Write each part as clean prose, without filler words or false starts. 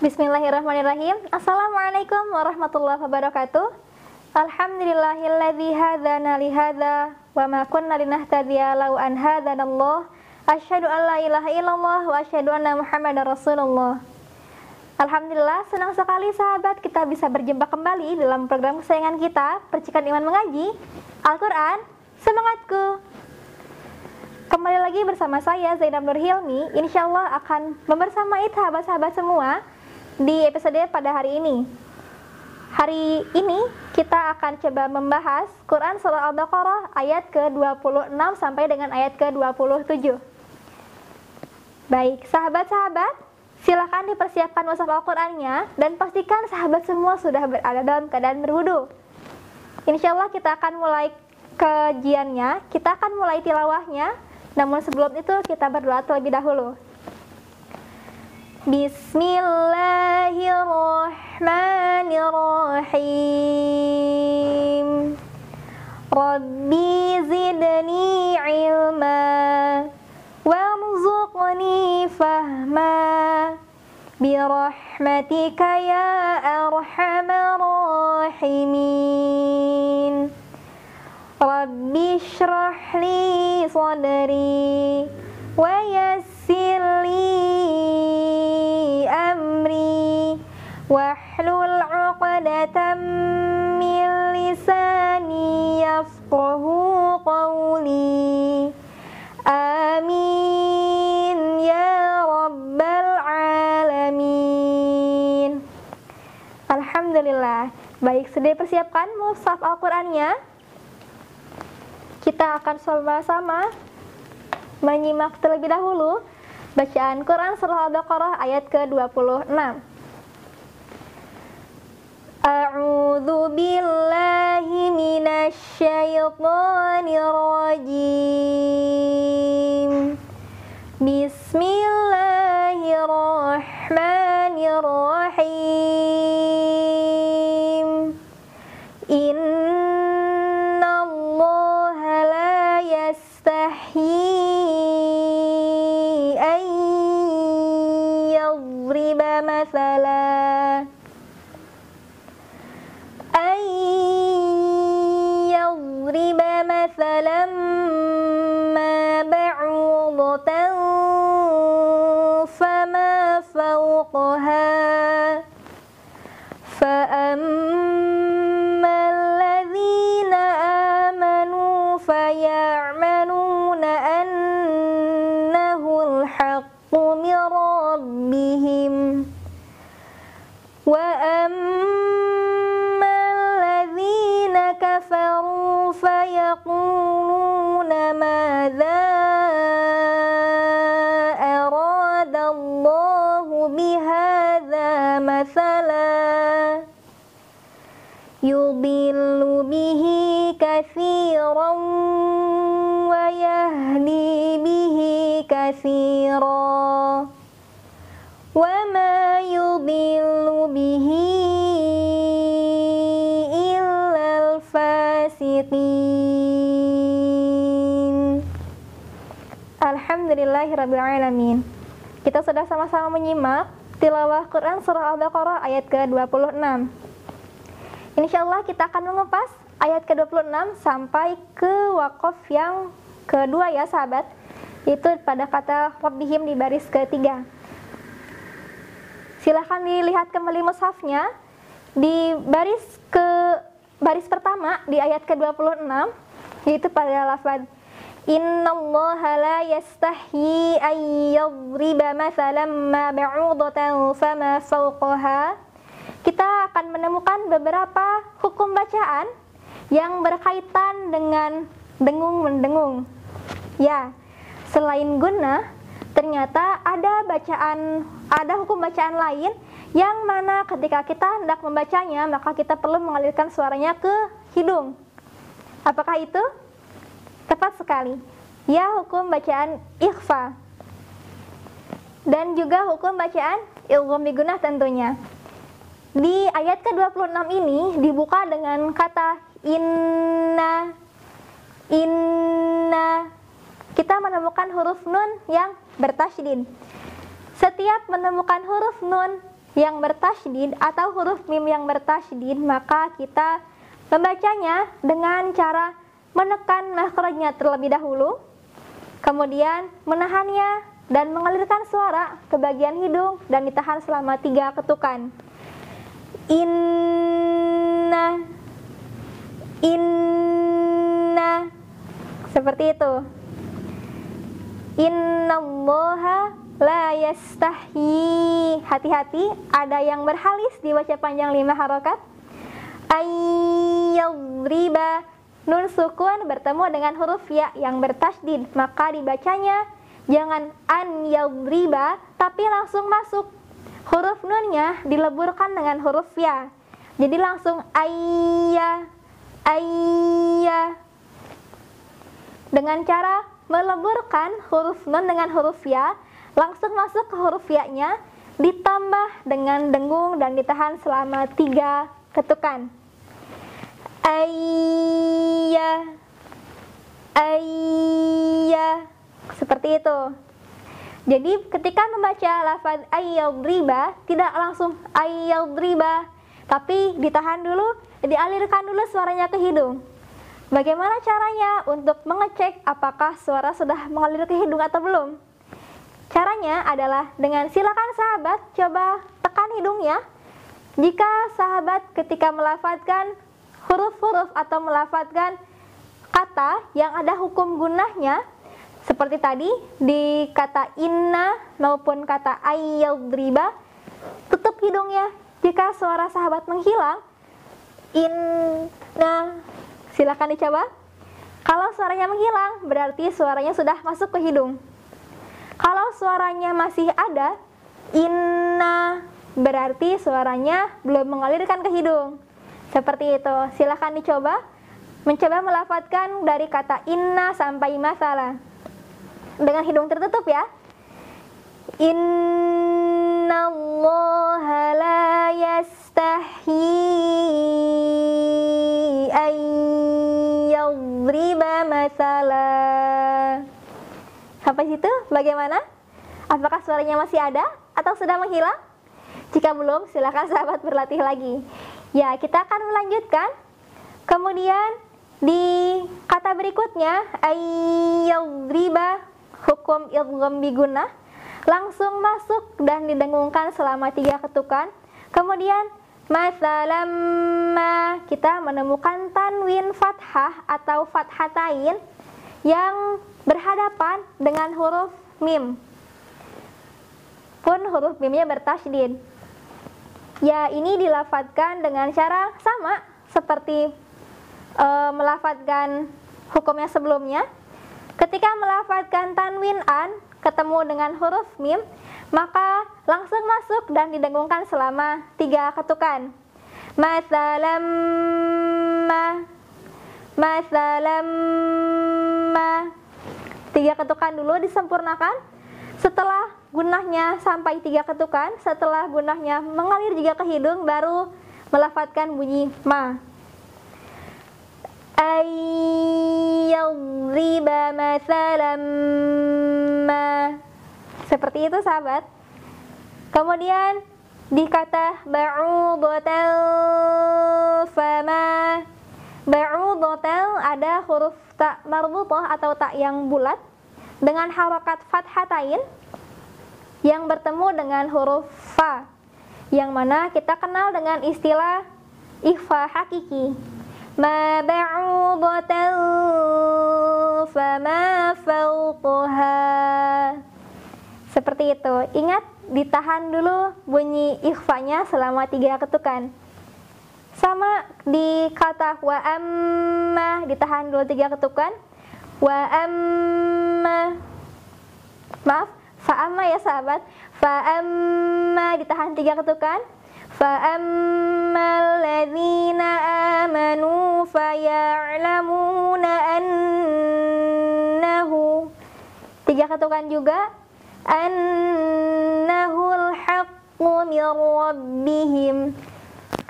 Bismillahirrahmanirrahim. Assalamualaikum warahmatullahi wabarakatuh. Alhamdulillahilladzi hadana li hadza wa ma kunna linahtadiya law an hadanallah. Asyhadu an la ilaha illallah wa asyhadu anna Muhammadar Rasulullah. Alhamdulillah, senang sekali sahabat kita bisa berjumpa kembali dalam program kesayangan kita, Percikan Iman Mengaji Al-Quran Semangatku. Kembali lagi bersama saya Zainab Nur Hilmi. Insyaallah akan membersamai sahabat-sahabat semua di episode pada hari ini. Hari ini kita akan coba membahas Quran Surah Al-Baqarah ayat ke-26 sampai dengan ayat ke-27. Baik, sahabat-sahabat, silakan dipersiapkan mushaf Al-Qur'annya dan pastikan sahabat semua sudah berada dalam keadaan berwudu. Insyaallah kita akan mulai kajiannya, kita akan mulai tilawahnya. Namun sebelum itu kita berdoa terlebih dahulu. Bismillahirrahmanirrahim. Rabbi zidni ilma warzuqni fahma birahmatika ya arhamar rahimin. Rabbi shrah li sadri wa yassir li amri wahlul 'uqdatam min lisani yafqahu qawli. Amin ya rabbal alamin. Alhamdulillah. Baik, sudah persiapkan mushaf Al-Qur'annya? Kita akan sama-sama menyimak terlebih dahulu bacaan Quran Surah Al-Baqarah ayat ke-26. A'udzu billahi minasy syaithanir rajim. Bismillahirrahmanirrahim. Innallaha la yastahyi an yadhriba mathalan ma ba'udatan fama fawqaha فأما الذين آمنوا فيعلمون أنه الحق من ربهم وأما الذين كفروا فيقولون ماذا أراد الله بهذا مثلا يضل به كثيرا ويهدي به كثيرا وما يضل به إلا الفاسقين. Alhamdulillahirrabbilalamin. Kita sudah sama-sama menyimak tilawah Quran Surah Al-Baqarah ayat ke-26. Insyaallah kita akan mengupas ayat ke-26 sampai ke waqaf yang kedua ya sahabat, itu pada kata Rabbihim di baris ketiga. Silahkan dilihat kembali mushafnya di baris pertama di ayat ke-26, yaitu pada lafaz Innallaha la yastahyi an yadhriba mathalan ma ba'udatan fama fawqaha. Kita akan menemukan beberapa hukum bacaan yang berkaitan dengan dengung-mendengung. Ya, selain gunnah, ternyata ada hukum bacaan lain yang mana ketika kita hendak membacanya, maka kita perlu mengalirkan suaranya ke hidung. Apakah itu? Tepat sekali. Ya, hukum bacaan ikhfa. Dan juga hukum bacaan idgham bigunnah tentunya. Di ayat ke-26 ini dibuka dengan kata inna. Kita menemukan huruf nun yang bertasydid. Setiap menemukan huruf nun yang bertasydid atau huruf mim yang bertasydid, maka kita membacanya dengan cara menekan makhrajnya terlebih dahulu, kemudian menahannya dan mengalirkan suara ke bagian hidung dan ditahan selama 3 ketukan. Inna, inna, seperti itu. Innallaha la yastahyi, hati-hati, ada yang berhalis dibaca panjang 5 harokat. Ayyadriba, nun sukun bertemu dengan huruf ya yang bertasydid, maka dibacanya jangan an yadriba, tapi langsung masuk. Huruf nunnya dileburkan dengan huruf ya, jadi langsung ayya, ayya. Dengan cara meleburkan huruf nun dengan huruf ya, langsung masuk ke huruf ya-nya, ditambah dengan dengung dan ditahan selama 3 ketukan. Ayya, ayya, seperti itu. Jadi ketika membaca lafaz ayyadriba, tidak langsung ayyadriba, tapi ditahan dulu, dialirkan dulu suaranya ke hidung. Bagaimana caranya untuk mengecek apakah suara sudah mengalir ke hidung atau belum? Caranya adalah dengan silakan sahabat coba tekan hidungnya. Jika sahabat ketika melafadzkan huruf-huruf atau melafadzkan kata yang ada hukum gunahnya, seperti tadi di kata inna maupun kata ayyadriba, tutup hidungnya. Jika suara sahabat menghilang, inna, silakan dicoba. Kalau suaranya menghilang, berarti suaranya sudah masuk ke hidung. Kalau suaranya masih ada, inna, berarti suaranya belum mengalirkan ke hidung. Seperti itu. Silahkan dicoba, mencoba melafadzkan dari kata inna sampai masalah dengan hidung tertutup ya. Innallaha la yastahyi an yadriba masalah. Sampai situ bagaimana? Apakah suaranya masih ada atau sudah menghilang? Jika belum, silakan sahabat berlatih lagi. Ya, kita akan melanjutkan. Kemudian di kata berikutnya, ayyadriba, hukum idgham bigunah, langsung masuk dan didengungkan selama 3 ketukan. Kemudian masalam ma, kita menemukan tanwin fathah atau fathatain yang berhadapan dengan huruf mim, pun huruf mimnya bertasydid. Ya, ini dilafadzkan dengan cara sama seperti melafadzkan hukumnya sebelumnya. Ketika melafadzkan tanwin an ketemu dengan huruf mim, maka langsung masuk dan didengungkan selama 3 ketukan. Masalam ma, masalam ma, 3 ketukan dulu disempurnakan. Setelah gunahnya sampai 3 ketukan, setelah gunahnya mengalir juga ke hidung, baru melafadzkan bunyi ma. Ayyadriba masalam ma, seperti itu sahabat. Kemudian di kata ba'udatan fama, ba'udatan ada huruf ta marbutah atau ta yang bulat dengan harokat fathatain yang bertemu dengan huruf fa, yang mana kita kenal dengan istilah ikhfa hakiki. Ma ba'udatan fama fawqaha, seperti itu. Ingat, ditahan dulu bunyi ikhfanya selama 3 ketukan. Sama di kata wa amma, ditahan dulu 3 ketukan. Wa amma, maaf, fa amma ya sahabat. Fa amma ditahan 3 ketukan. Fa ammal ladzina amanu faya'lamuna annahu, 3 ketukan juga. Annahul haqqu min rabbihim.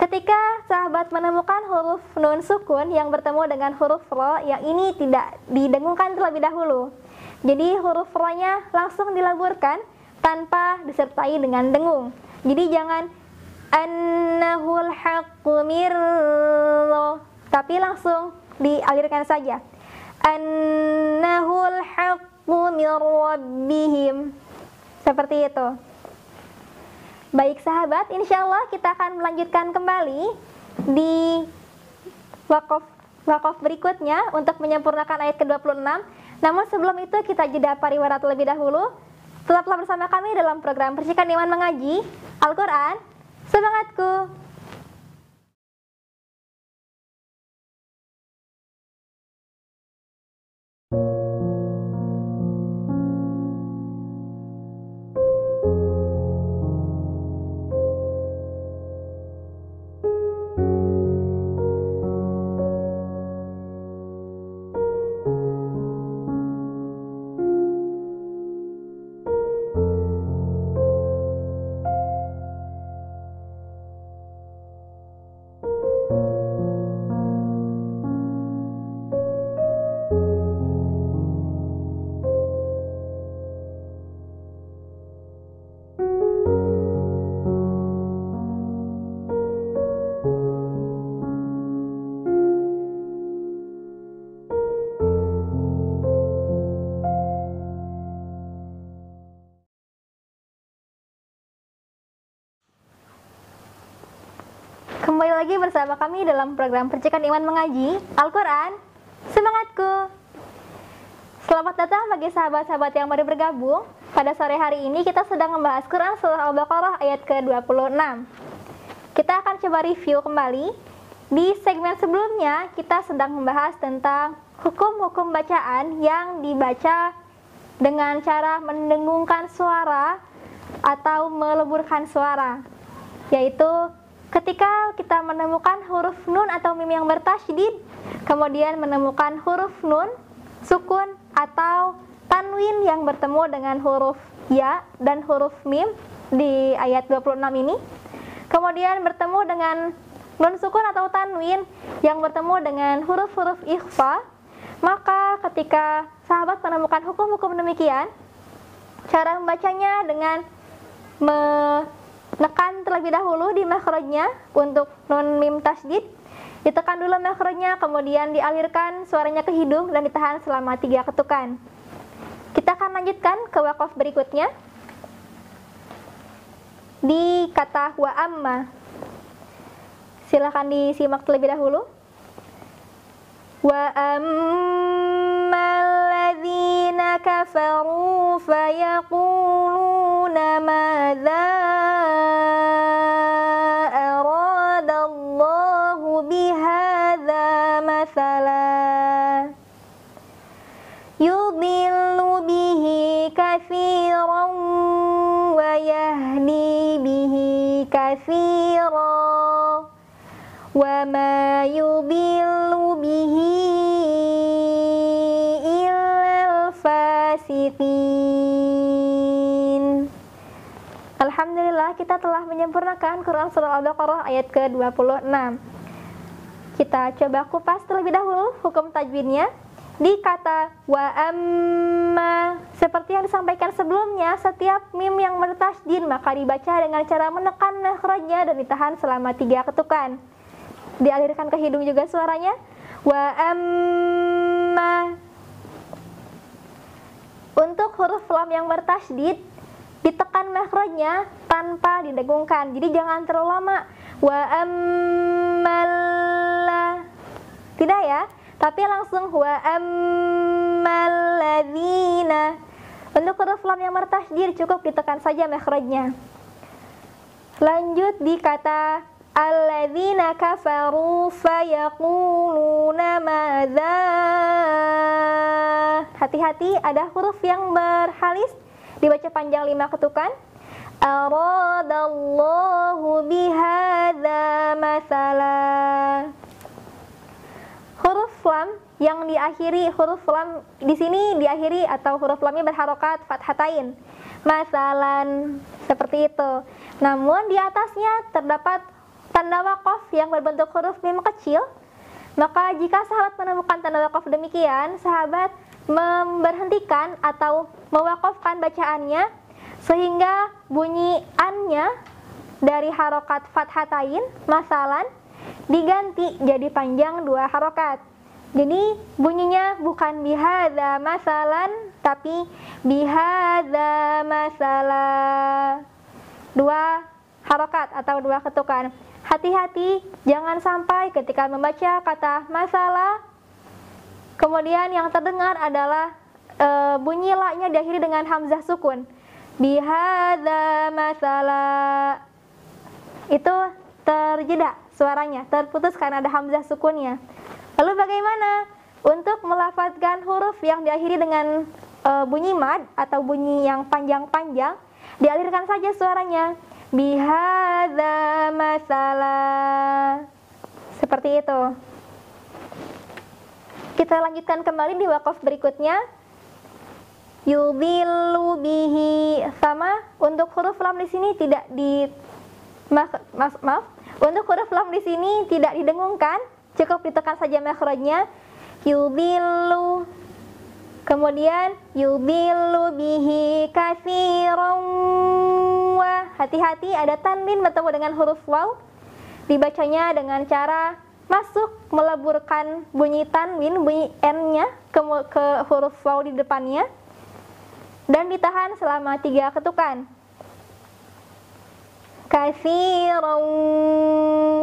Ketika sahabat menemukan huruf nun sukun yang bertemu dengan huruf ro, yang ini tidak didengungkan terlebih dahulu. Jadi huruf ro-nya langsung dileburkan tanpa disertai dengan dengung. Jadi jangan annahul haqqu tapi langsung dialirkan saja. Annahul haqqu mir rabbihim. Seperti itu. Baik sahabat, insyaallah kita akan melanjutkan kembali di wakaf berikutnya untuk menyempurnakan ayat ke-26. Namun sebelum itu kita jeda pariwara terlebih dahulu. Tetaplah bersama kami dalam program Percikan Iman Mengaji Al-Quran Semangatku. Kembali lagi bersama kami dalam program Percikan Iman Mengaji Al-Quran Semangatku. Selamat datang bagi sahabat-sahabat yang baru bergabung. Pada sore hari ini kita sedang membahas Quran Surah Al-Baqarah ayat ke-26. Kita akan coba review kembali. Di segmen sebelumnya kita sedang membahas tentang hukum-hukum bacaan yang dibaca dengan cara mendengungkan suara atau meleburkan suara, yaitu ketika kita menemukan huruf nun atau mim yang bertasydid, kemudian menemukan huruf nun, sukun atau tanwin yang bertemu dengan huruf ya dan huruf mim di ayat 26 ini, kemudian bertemu dengan nun sukun atau tanwin yang bertemu dengan huruf-huruf ikhfa, maka ketika sahabat menemukan hukum-hukum demikian, cara membacanya dengan menekan terlebih dahulu di makhrajnya untuk nun mim tasydid, ditekan dulu makhrajnya, kemudian dialirkan suaranya ke hidung dan ditahan selama 3 ketukan. Kita akan lanjutkan ke wakaf berikutnya di kata wa amma. Silakan disimak terlebih dahulu. Wa ammal ladzina kafaru fayaquluna madza aradallahu bihadza mathalan yudillu bihi katsiran wa yahdi bihi katsiran wa ma yudillu bihi illal fasiqin. Alhamdulillah, kita telah menyempurnakan Quran Surah Al-Baqarah ayat ke-26. Kita coba kupas terlebih dahulu hukum tajwidnya. Di kata wa amma, seperti yang disampaikan sebelumnya, setiap mim yang bertasydid maka dibaca dengan cara menekan makhrajnya dan ditahan selama 3 ketukan. Dialirkan ke hidung juga suaranya. Wa amma. Untuk huruf lam yang bertasydid, ditekan makhrajnya tanpa didengungkan. Jadi jangan terlalu lama. Wa ammalla. Tidak ya, tapi langsung wa ammal ladzina. Untuk huruf lam yang bertasydid cukup ditekan saja makhrajnya. Lanjut di kata alladzina kafaru fayaquluna madza. Hati-hati, ada huruf yang berhalis, dibaca panjang 5 ketukan. Aradallahu bihadza mathalan. Huruf lam yang diakhiri, huruf lam di sini diakhiri atau huruf lamnya berharokat fathatain. Masalan, seperti itu. Namun di atasnya terdapat tanda waqaf yang berbentuk huruf mim kecil. Maka jika sahabat menemukan tanda waqaf demikian, sahabat memberhentikan atau mewakafkan bacaannya sehingga bunyi an-nya dari harokat fathatain, masalan, diganti jadi panjang 2 harokat. Jadi bunyinya bukan bihadza masalan, tapi bihadza masalah. 2 harokat atau 2 ketukan. Hati-hati, jangan sampai ketika membaca kata masalah, kemudian yang terdengar adalah bunyi la-nya diakhiri dengan hamzah sukun. Bihadza masalah. Itu terjeda suaranya, terputus karena ada hamzah sukunnya. Lalu bagaimana untuk melafazkan huruf yang diakhiri dengan bunyi mad atau bunyi yang panjang-panjang? Dialirkan saja suaranya. Bihadza masalah. Seperti itu. Kita lanjutkan kembali di wakaf berikutnya. Yudhillu bihi. Sama, untuk huruf lam di sini tidak untuk huruf lam di sini tidak didengungkan, cukup ditekan saja makhrajnya. Yudhillu. Kemudian yudhillu bihi katsiran wa. Hati-hati, ada tanwin bertemu dengan huruf waw. Dibacanya dengan cara masuk meleburkan bunyi tanwin, bunyi n-nya ke huruf waw di depannya, dan ditahan selama 3 ketukan. Katsiran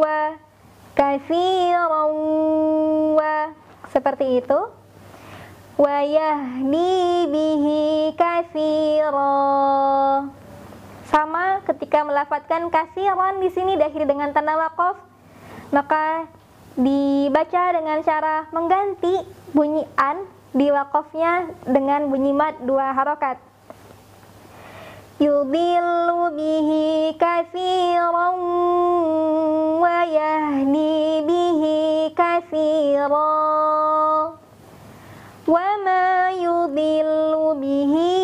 wa, katsiran wa, seperti itu. Wa yahdi bihi katsiran. Sama ketika melafadzkan katsiran di sini diakhiri dengan tanda waqaf, maka dibaca dengan cara mengganti bunyi an di waqafnya dengan bunyi mad 2 harokat. Yudhillu bihi katsiran wa yahdi bihi katsiran wa ma yudhillu bihi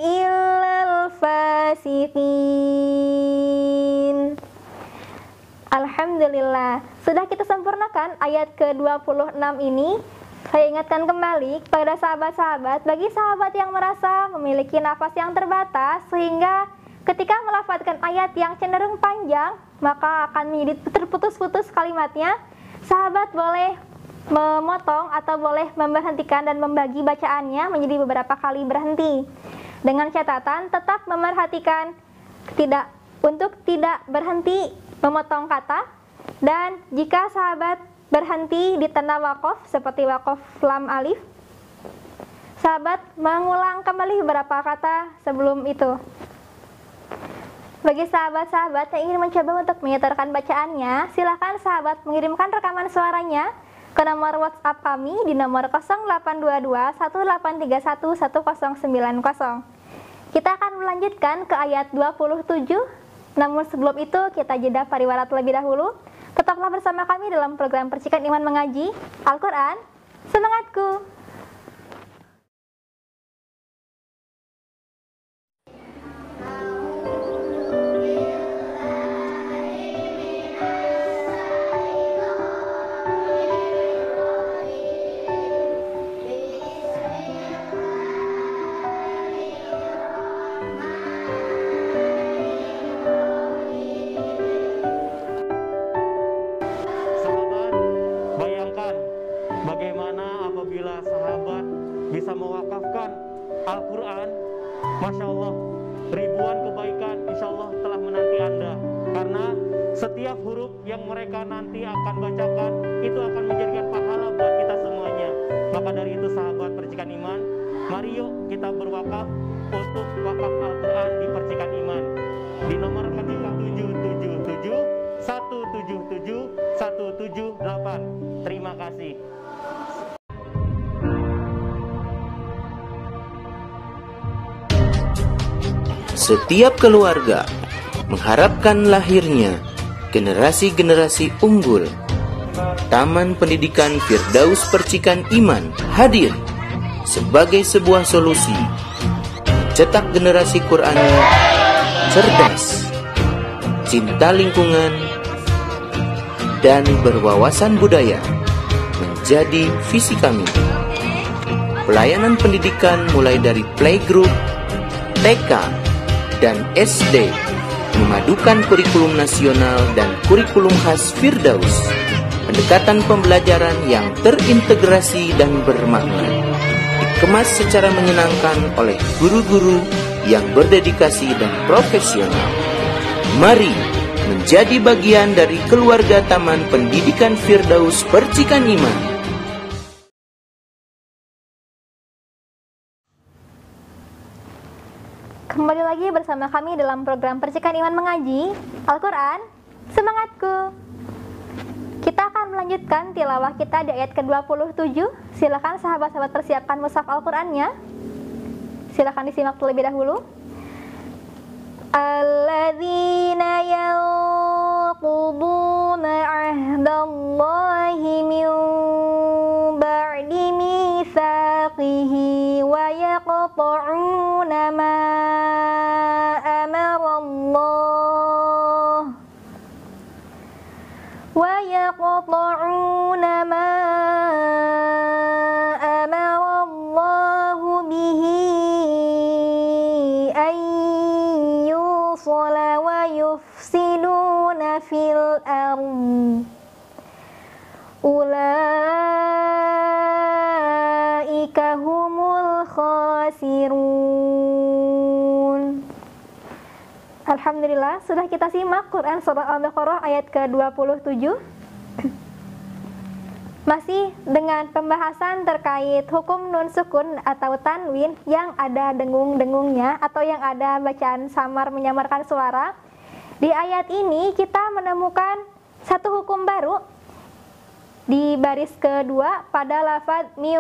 illal fasiqin. Alhamdulillah, sudah kita sempurnakan ayat ke-26 ini. Saya ingatkan kembali kepada sahabat-sahabat, bagi sahabat yang merasa memiliki nafas yang terbatas sehingga ketika melafadzkan ayat yang cenderung panjang maka akan menjadi terputus-putus kalimatnya, sahabat boleh memotong atau boleh memberhentikan dan membagi bacaannya menjadi beberapa kali berhenti, dengan catatan tetap memerhatikan untuk tidak berhenti memotong kata, dan jika sahabat berhenti di tanda waqaf seperti waqaf lam alif, sahabat mengulang kembali beberapa kata sebelum itu. Bagi sahabat-sahabat yang ingin mencoba untuk menyetorkan bacaannya, silakan sahabat mengirimkan rekaman suaranya ke nomor WhatsApp kami di nomor 0822 1831 1090. Kita akan melanjutkan ke ayat 27. Namun sebelum itu kita jeda pariwara terlebih dahulu. Tetaplah bersama kami dalam program Percikan Iman Mengaji Al-Quran Semangatku. Bisa mewakafkan Al-Quran, Masya Allah, ribuan kebaikan insya Allah telah menanti Anda. Karena setiap huruf yang mereka nanti akan bacakan itu akan menjadikan pahala buat kita semuanya. Maka dari itu sahabat Percikan Iman, mari yuk kita berwakaf untuk wakaf Al-Quran di Percikan Iman di nomor ketika 777 177 178. Terima kasih. Setiap keluarga mengharapkan lahirnya generasi-generasi unggul. Taman Pendidikan Firdaus Percikan Iman hadir sebagai sebuah solusi cetak generasi Quran cerdas, cinta lingkungan, dan berwawasan budaya menjadi visi kami. Pelayanan pendidikan mulai dari playgroup, TK, dan SD, memadukan kurikulum nasional dan kurikulum khas Firdaus, pendekatan pembelajaran yang terintegrasi dan bermakna, dikemas secara menyenangkan oleh guru-guru yang berdedikasi dan profesional. Mari menjadi bagian dari keluarga Taman Pendidikan Firdaus Percikan Iman. Kembali lagi bersama kami dalam program Percikan Iman Mengaji Al-Quran Semangatku. Kita akan melanjutkan tilawah kita di ayat ke-27. Silakan sahabat-sahabat persiapkan mushaf Al-Qurannya. Silakan disimak terlebih dahulu. Alladzina yanquduna ahdallahi min ba'di mitsaqihi wa yaqta'una ma amarallah ويقطعون ما أمر الله به أن يوصل ويفسدون في الأرض أولئك هم الخاسرون. Alhamdulillah, sudah kita simak Quran Surah Al-Baqarah ayat ke-27. Masih dengan pembahasan terkait hukum nun sukun atau tanwin yang ada dengung-dengungnya atau yang ada bacaan samar menyamarkan suara. Di ayat ini kita menemukan satu hukum baru di baris kedua pada lafaz min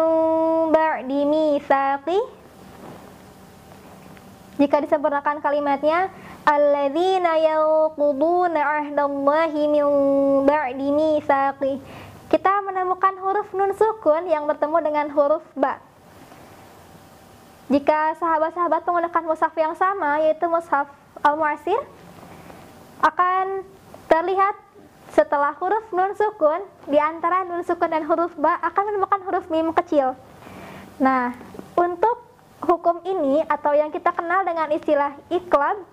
ba'di mitsaqi. Jika disempurnakan kalimatnya alladzina yanquduna ahdallahi min ba'di mitsaqi, kita menemukan huruf nun sukun yang bertemu dengan huruf ba. Jika sahabat-sahabat menggunakan mushaf yang sama, yaitu mushaf Al-Mu'assir, akan terlihat setelah huruf nun sukun, di antara nun sukun dan huruf ba akan menemukan huruf mim kecil. Nah, untuk hukum ini atau yang kita kenal dengan istilah iqlab,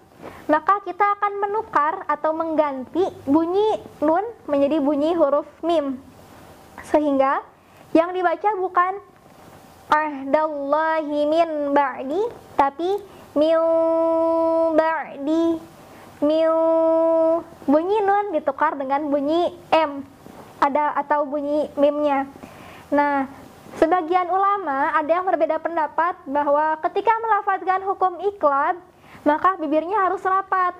maka kita akan menukar atau mengganti bunyi nun menjadi bunyi huruf mim, sehingga yang dibaca bukan ahdallahi min ba'di, tapi min ba'di. Bunyi nun ditukar dengan bunyi m atau bunyi mimnya. Nah, sebagian ulama ada yang berbeda pendapat bahwa ketika melafazkan hukum iqlab maka bibirnya harus rapat.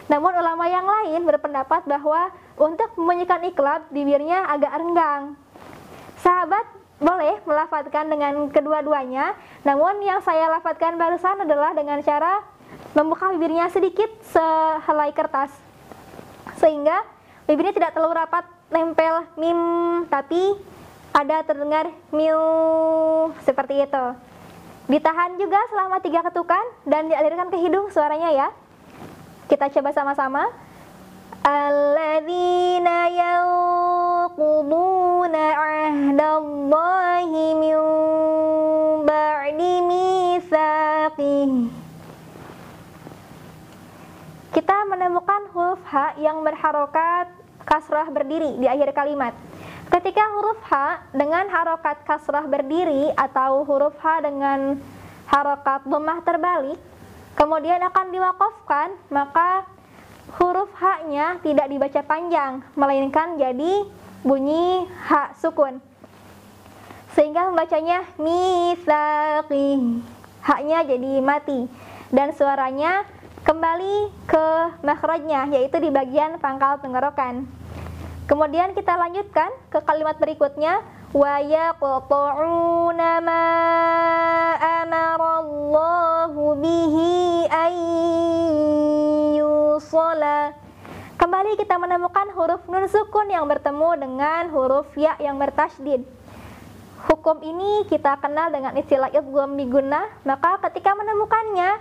Namun ulama yang lain berpendapat bahwa untuk membunyikan iqlab bibirnya agak renggang. Sahabat boleh melafazkan dengan kedua-duanya, namun yang saya lafazkan barusan adalah dengan cara membuka bibirnya sedikit sehelai kertas, sehingga bibirnya tidak terlalu rapat nempel mim, tapi ada terdengar miu seperti itu. Ditahan juga selama 3 ketukan dan dialirkan ke hidung suaranya ya. Kita coba sama-sama. Alladzina yanquduna ahdallahi min ba'di mitsaqih. Kita menemukan huruf H yang berharokat kasrah berdiri di akhir kalimat. Ketika huruf H dengan harokat kasrah berdiri atau huruf H dengan harokat dhammah terbalik, kemudian akan diwaqafkan, maka huruf H-nya tidak dibaca panjang, melainkan jadi bunyi H sukun, sehingga membacanya mitsaqi. H-nya jadi mati dan suaranya kembali ke makhrajnya, yaitu di bagian pangkal tenggorokan. Kemudian kita lanjutkan ke kalimat berikutnya, wa yaqta'una ma amarallahu bihi ayyusala. Kembali kita menemukan huruf nun sukun yang bertemu dengan huruf ya yang bertasydid. Hukum ini kita kenal dengan istilah idgham bi gunnah, maka ketika menemukannya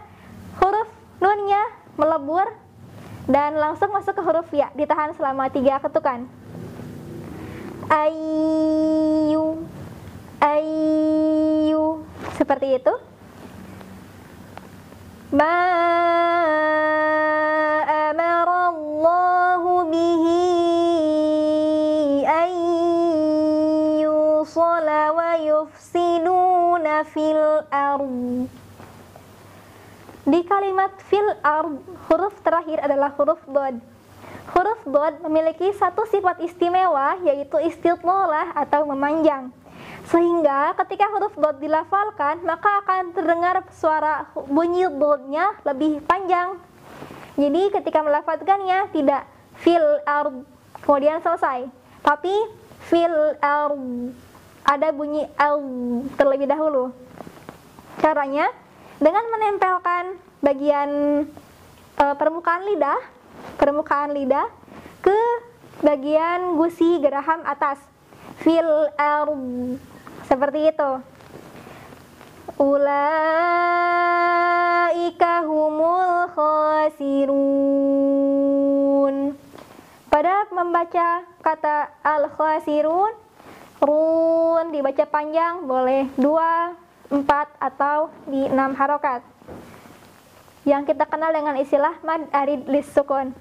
huruf nunnya melebur dan langsung masuk ke huruf ya, ditahan selama 3 ketukan. Ayyu, ayyu, seperti itu. Ma Di kalimat fil ard, huruf terakhir adalah huruf dod. Huruf dod memiliki satu sifat istimewa, yaitu istitlalah atau memanjang. Sehingga ketika huruf dod dilafalkan, maka akan terdengar suara bunyi dodnya lebih panjang. Jadi ketika melafalkannya tidak fil ard kemudian selesai, tapi fil ard ada bunyi al terlebih dahulu. Caranya dengan menempelkan bagian permukaan lidah ke bagian gusi geraham atas. Fil ard seperti itu. Ulaika humul khasirun. Pada membaca kata al-khasirun, run dibaca panjang, boleh 2, 4 atau di 6 harokat, yang kita kenal dengan istilah mad arid lis sukun.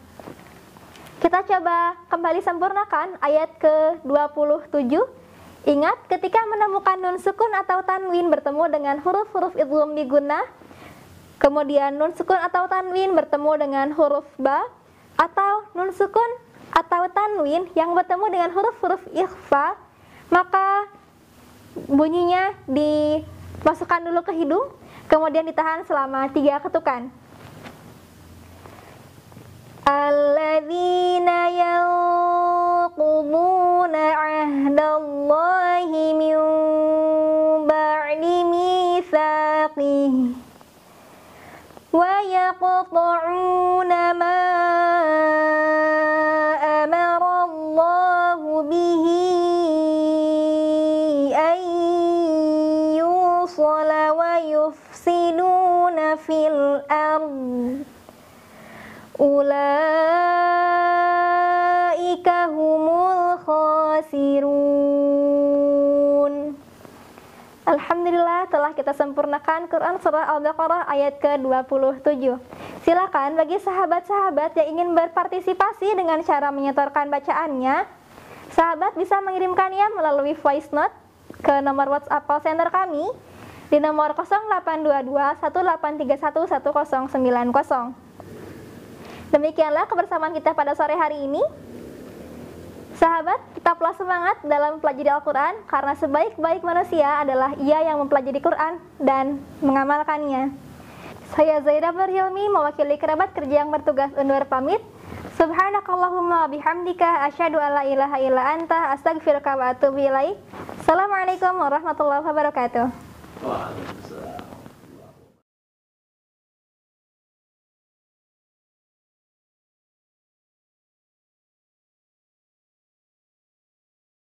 Kita coba kembali sempurnakan ayat ke-27. Ingat, ketika menemukan nun sukun atau tanwin bertemu dengan huruf-huruf idgham bi gunnah, kemudian nun sukun atau tanwin bertemu dengan huruf ba, atau nun sukun atau tanwin yang bertemu dengan huruf-huruf ikhfa, maka bunyinya dimasukkan dulu ke hidung, kemudian ditahan selama 3 ketukan. Alladzina yanquduna 'ahdallahi min ba'di mitsaqih wa yaqta'una ma amara Allahu bihi an yusala wa yufsiduna fil ard. Ulaika humul khasirun. Alhamdulillah, telah kita sempurnakan Quran Surah Al-Baqarah ayat ke-27. Silakan bagi sahabat-sahabat yang ingin berpartisipasi dengan cara menyetorkan bacaannya, sahabat bisa mengirimkannya melalui voice note ke nomor WhatsApp call center kami di nomor 0822 1831 1090. Demikianlah kebersamaan kita pada sore hari ini. Sahabat, tetaplah semangat dalam mempelajari Al-Quran, karena sebaik-baik manusia adalah ia yang mempelajari Quran dan mengamalkannya. Saya Zaidah Berhilmi, mewakili kerabat kerja yang bertugas undur pamit. Subhanakallahumma bihamdika asyhadu an la ilaha illa anta astaghfiruka wa atubu ilaik. Assalamualaikum warahmatullahi wabarakatuh.